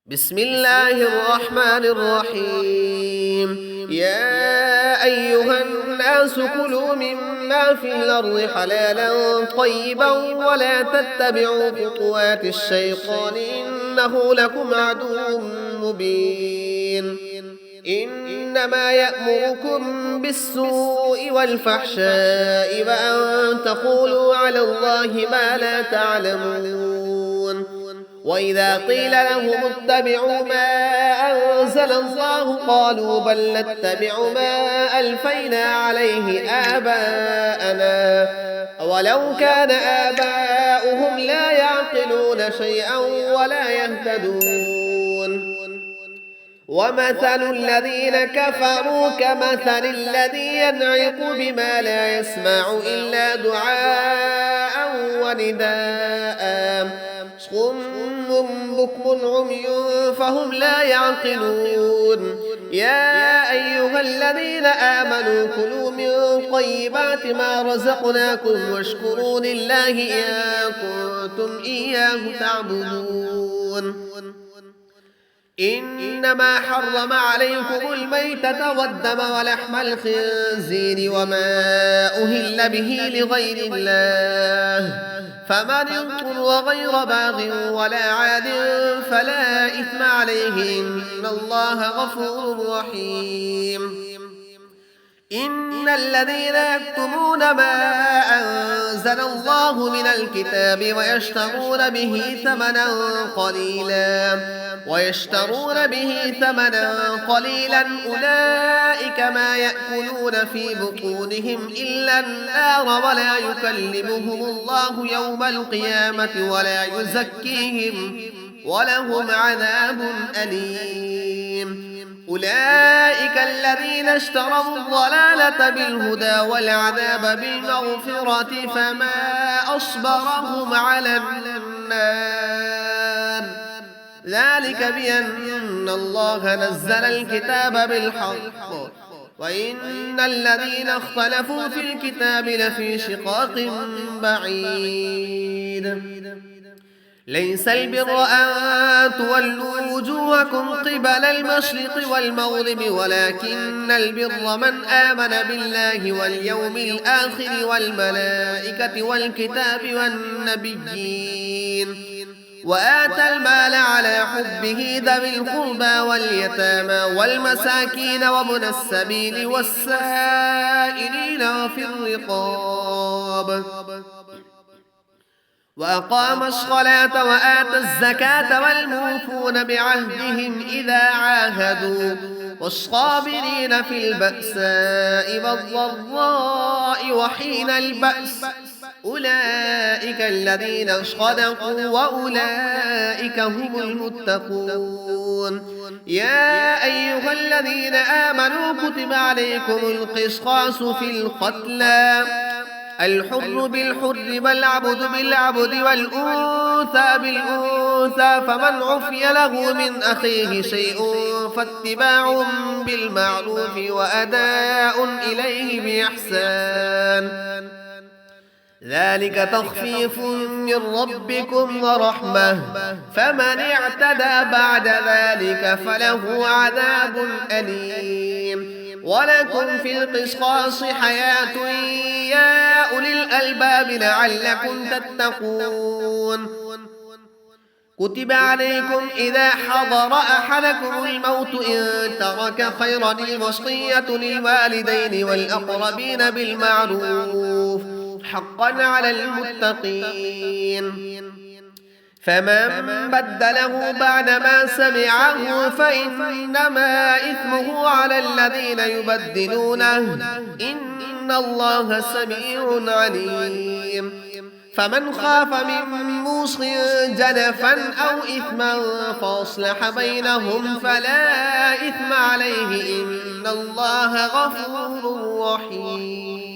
بسم الله الرحمن الرحيم. يا أيها الناس كلوا مما في الأرض حلالا طيبا ولا تتبعوا خطوات الشيطان إنه لكم عدو مبين. إنما يأمركم بالسوء والفحشاء وأن تقولوا على الله ما لا تعلمون. وإذا قيل لهم اتبعوا ما أنزل الله قالوا بل نتبع ما ألفينا عليه آباءنا ولو كان آباؤهم لا يعقلون شيئا ولا يهتدون. ومثل الذين كفروا كمثل الذي ينعق بما لا يسمع إلا دعاء ونداء صم بكم عمي فهم لا يعقلون. يا أيها الذين آمنوا كلوا من طيبات ما رزقناكم واشكروا لله إن كنتم إياه تعبدون. إنما حرم عليكم الميتة والدم ولحم الخنزير وما أهل به لغير الله فمن اضطر غير باغ ولا عاد فلا إثم عليه إن الله غفور رحيم. إن الذين يكتمون ما أنزل الله من الكتاب ويشترون به ثمنا قليلا أولئك ما يأكلون في بطونهم إلا النار ولا يكلمهم الله يوم القيامة ولا يزكيهم ولهم عذاب أليم. أولئك الذين اشتروا الضلالة بالهدى والعذاب بالمغفرة فما أصبرهم على النار ذلك بأن الله نزل الكتاب بالحق وإن الذين اختلفوا في الكتاب لفي شقاق بعيد. ليس البر أن تولوا وجوهكم قبل المشرق والمغرب ولكن البر من آمن بالله واليوم الآخر والملائكة والكتاب والنبيين وآتى المال على حبه ذوي القربى واليتامى والمساكين وابن السبيل والسائلين وفي الرقاب وأقام الصلاة وآتى الزكاة والموفون بعهدهم إذا عاهدوا والصابرين في البأساء والضراء وحين البأس أولئك الذين صدقوا وأولئك هم المتقون. يا أيها الذين آمنوا كتب عليكم القصاص في القتلى الحر بالحر والعبد بالعبد والأنثى بالأنثى فمن عفي له من أخيه شيء فاتباع بالمعروف وأداء إليه بإحسان ذلك تخفيف من ربكم ورحمة فمن اعتدى بعد ذلك فله عذاب أليم. ولكم في القصاص حياة يا أولي الألباب لعلكم تتقون. كتب عليكم إذا حضر أحدكم الموت إن ترك خيرا الوصية للوالدين والأقربين بالمعروف حقا على المتقين. فمن بدله بعدما سمعه فإنما إثمه على الذين يبدلونه إن الله سميع عليم. فمن خاف من موص جنفا أو إثما فأصلح بينهم فلا إثم عليه إن الله غفور رحيم.